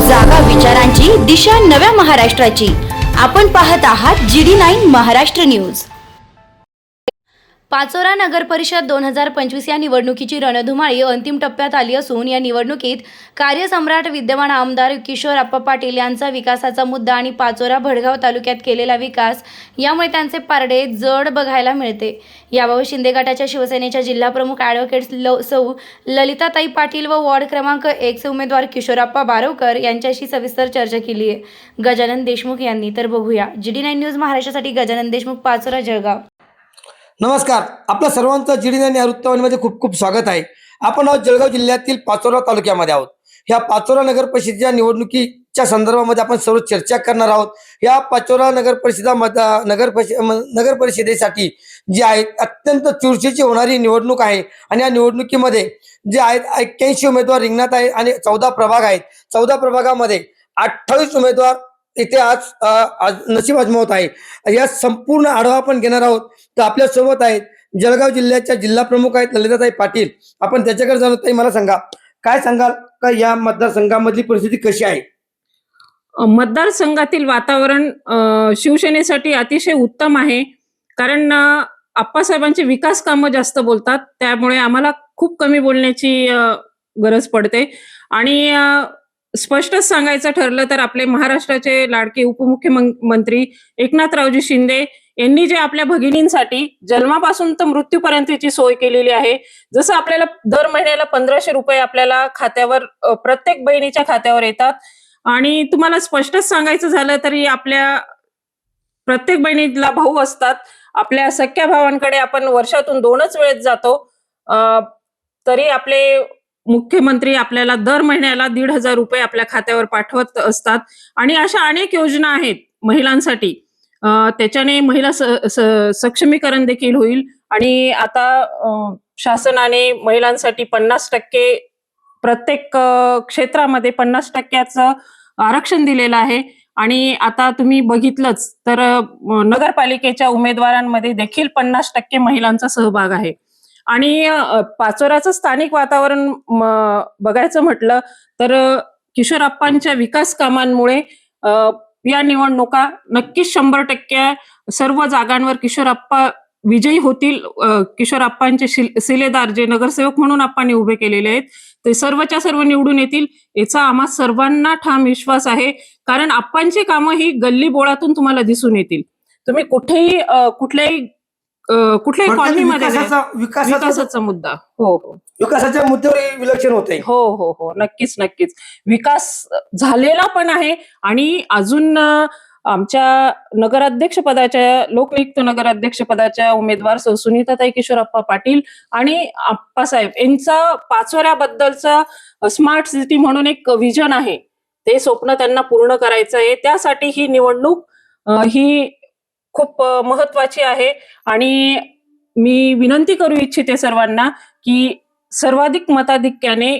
जागा विचारांची दिशा नव्या महाराष्ट्राची। आपण पाहत आहात GD9 महाराष्ट्र न्यूज। पाचोरा नगर परिषद 2025 या निवडणुकीची रणधुमाळी अंतिम टप्प्यात आली असून या निवडणुकीत कार्यसम्राट विद्यमान आमदार किशोरप्पा पाटील यांचा विकासाचा मुद्दा आणि पाचोरा भडगाव तालुक्यात केलेला विकास यामुळे त्यांचे पारडे जड बघायला मिळते। याबाबत शिंदे गटाच्या शिवसेनेच्या जिल्हाप्रमुख ॲडव्होकेट सौ ललिताताई पाटील व वॉर्ड क्रमांक 1 चे उमेदवार किशोरप्पा बारवकर यांच्याशी सविस्तर चर्चा केली आहे गजानन देशमुख यांनी। तर बघूया GD9 न्यूज महाराष्ट्रासाठी गजानन देशमुख, पाचोरा, जळगाव। नमस्कार, आपल्या सर्वांचं GD9 या वृत्तवाहिनीमध्ये खूप खूप स्वागत आहे। आपण आज जळगाव जिल्ह्यातील पाचोरा तालुक्यामध्ये आहोत। ह्या पाचोरा नगर परिषदेच्या निवडणुकीच्या संदर्भामध्ये आपण सर्व चर्चा करणार आहोत। या पाचोरा नगर परिषदेसाठी जी आहे अत्यंत चुरशीची होणारी निवडणूक आहे आणि या निवडणुकीमध्ये जे आहेत 81 उमेदवार रिंगणात आहेत आणि 14 प्रभाग आहेत। 14 प्रभागामध्ये 28 उमेदवार इथे आज नशीब आजमावत आहे। या संपूर्ण आढावा आपण घेणार आहोत। तर आपल्या सोबत आहेत जळगाव जिल्ह्याच्या जिल्हा प्रमुख आहेत ललिताताई पाटील। आपण त्याच्याकडे जाणून ताई मला सांगा, काय सांगाल का या मतदारसंघामधली परिस्थिती कशी आहे? मतदारसंघातील वातावरण शिवसेनेसाठी अतिशय उत्तम आहे, कारण आप्पासाहेबांची विकास कामं जास्त बोलतात, त्यामुळे आम्हाला खूप कमी बोलण्याची गरज पडते। आणि स्पष्टच सांगायचं ठरलं तर आपले महाराष्ट्राचे लाडके उपमुख्यमंत्री एकनाथरावजी शिंदे यांनी जे आपल्या भगिनींसाठी जन्मापासून तर मृत्यूपर्यंतची सोय केलेली आहे। जसं आपल्याला दर महिन्याला 1500 रुपये आपल्याला खात्यावर प्रत्येक बहिणीच्या खात्यावर येतात। आणि तुम्हाला स्पष्टच सांगायचं झालं तरी आपल्या प्रत्येक बहिणीला भाऊ असतात। आपल्या सख्या भावांकडे आपण वर्षातून 2च वेळेस जातो, तरी आपले मुख्यमंत्री आपल्याला दर महिन्याला 1500 रुपये आपल्या खात्यावर पाठवत असतात। आणि अशा अनेक योजना आहेत महिलांसाठी, त्याच्याने महिला सक्षमीकरण देखील होईल। आणि आता शासनाने महिलांसाठी 50% प्रत्येक क्षेत्रामध्ये 50%चं आरक्षण दिलेलं आहे। आणि आता तुम्ही बघितलंच तर नगरपालिकेच्या उमेदवारांमध्ये देखील 50% महिलांचा सहभाग आहे। आणि पाचोऱ्याचं स्थानिक वातावरण बघायचं म्हटलं तर किशोरप्पांच्या विकास कामांमुळे या निवडणुका नक्कीच 100% सर्व जागांवर किशोरप्पा विजयी होतील। किशोरप्पांचे शिलेदार जे नगरसेवक म्हणून आपण उभे केलेले आहेत ते सर्वच्या सर्व निवडून येतील, याचा आम्हा सर्वांना ठाम विश्वास आहे। कारण आप्पांची कामं ही गल्ली बोळातून तुम्हाला दिसून येतील। तुम्ही कुठेही कुठल्याही कॉलनीमध्ये विकासाचा मुद्दा विकासाच्या मुद्द्यावर विलक्षण होते। हो, नक्कीच नक्कीच विकास झालेला पण आहे। आणि अजून आमच्या नगराध्यक्षपदाच्या लोकनियुक्त नगराध्यक्षपदाच्या उमेदवार सुनीताताई किशोरप्पा पाटील आणि आप्पासाहेब यांचा पाचोऱ्याबद्दलचा स्मार्ट सिटी म्हणून एक विजन आहे, ते स्वप्न त्यांना पूर्ण करायचं आहे। त्यासाठी ही निवडणूक ही खूप महत्वाची आहे। आणि मी विनंती करू इच्छिते सर्वांना की सर्वाधिक मताधिक्याने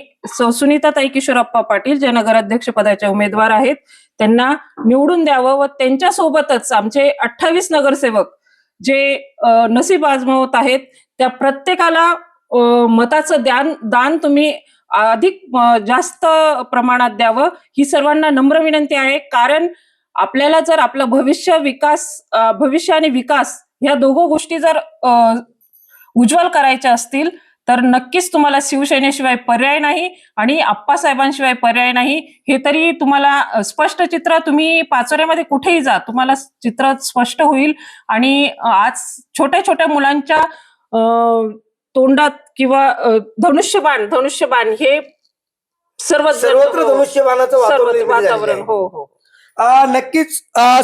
सुनीताताई किशोरप्पा पाटील जे नगराध्यक्ष पदाच्या उमेदवार आहेत त्यांना निवडून द्यावं व त्यांच्या सोबतच आमचे 28 नगरसेवक जे नशीब आजमावत आहेत त्या प्रत्येकाला मताचं दान तुम्ही अधिक जास्त प्रमाणात द्यावं, ही सर्वांना नम्र विनंती आहे। कारण आपल्याला जर आपलं भविष्य आणि विकास ह्या दोघं गोष्टी जर उज्ज्वल करायच्या असतील तर नक्कीच तुम्हाला शिवसेनेशिवाय पर्याय नाही आणि आप्पासाहेबांशिवाय पर्याय नाही। हे तरी तुम्हाला स्पष्ट चित्र, तुम्ही पाचोऱ्यामध्ये कुठेही जा तुम्हाला चित्र स्पष्ट होईल। आणि आज छोट्या छोट्या मुलांच्या तोंडात किंवा धनुष्यबाण हे सर्वत्र धनुष्यबाणाचं वातावरण हो नक्कीच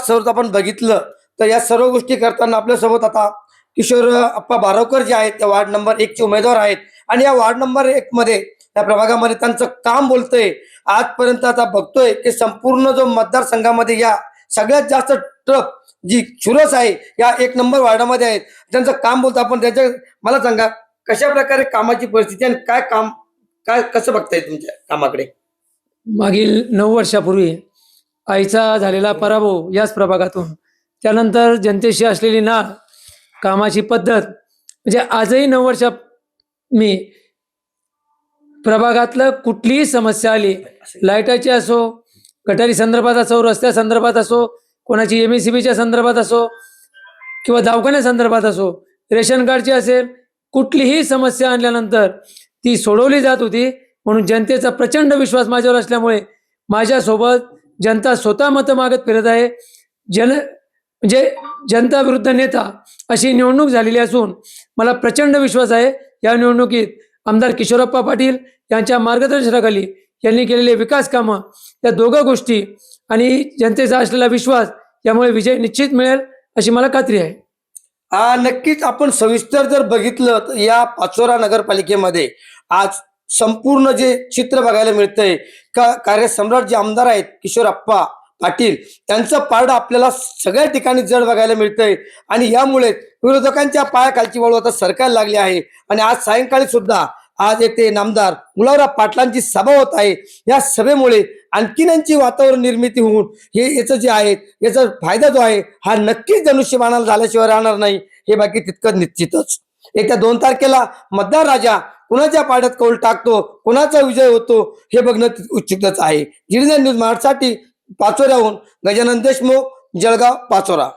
सर्व आपण बघितलं तर या सर्व गोष्टी करताना आपल्यासोबत आता किशोरप्पा बारवकर जे आहेत त्या वार्ड नंबर 1 चे उमेदवार आहेत। आणि या वार्ड नंबर 1 मध्ये त्या प्रभागामध्ये त्यांचं काम बोलतोय। आजपर्यंत आता बघतोय की संपूर्ण जो मतदारसंघामध्ये या सगळ्यात जास्त ट्रक जी चुरस आहे या 1 नंबर वार्डामध्ये आहेत, त्यांचं काम बोलतं। आपण त्याच्या मला सांगा कशा प्रकारे कामाची परिस्थिती आणि कसं बघताय तुमच्या कामाकडे? मागील 9 वर्षापूर्वी आईचा झालेला पराभव याच प्रभागातून, त्यानंतर जनतेशी असलेली नाळ, कामाची पद्धत, म्हणजे आजही 9 वर्षात मी प्रभागातलं कुठलीही समस्या आली, लाईटाची असो, गटारी संदर्भात असो, रस्त्या संदर्भात असो, कोणाची MSCBच्या संदर्भात असो किंवा दवाखान्या संदर्भात असो, रेशन कार्डची असेल, कुठलीही समस्या आणल्यानंतर ती सोडवली जात होती. म्हणून जनतेचा प्रचंड विश्वास माझ्यावर असल्यामुळे माझ्यासोबत जनता स्वतः मतं मागत फिरत आहे. म्हणजे जनता विरुद्ध नेता अशी निवडणूक झालेली असून मला प्रचंड विश्वास आहे या निवडणुकीत आमदार किशोरप्पा पाटील यांच्या मार्गदर्शनाखाली यांनी केलेले विकास कामं, या दोघं गोष्टी आणि जनतेचा असलेला विश्वास यामुळे विजय निश्चित मिळेल अशी मला खात्री आहे. नक्कीच आपण सविस्तर जर बघितलं तर या पाचोरा नगरपालिकेमध्ये आज संपूर्ण जे चित्र बघायला मिळतंय का कार्यसम्राट जे आमदार आहेत किशोरप्पा पाटील त्यांचं पारडं आपल्याला सगळ्या ठिकाणी जड बघायला मिळतंय. आणि यामुळे विरोधकांच्या पायाखालची वळू आता सरकायला लागली आहे. आणि आज सायंकाळी सुद्धा आज येथे नामदार गुलाबराव पाटलांची सभा होत आहे. या सभेमुळे आणखीनांची वातावरण निर्मिती होऊन याचं जे आहे याचा फायदा जो आहे हा नक्कीच धनुष्यबाणाला झाल्याशिवाय राहणार नाही हे बाकी तितकं निश्चितच. येत्या 2 तारखेला मतदार राजा कुणाच्या पाड्यात कौल टाकतो, कुणाचा विजय होतो हे बघणं उत्सुकच आहे. जिल्हा न्यूज महाराष्ट्रासाठी पाचोऱ्याहून गजानन देशमुख, जळगाव, पाचोरा.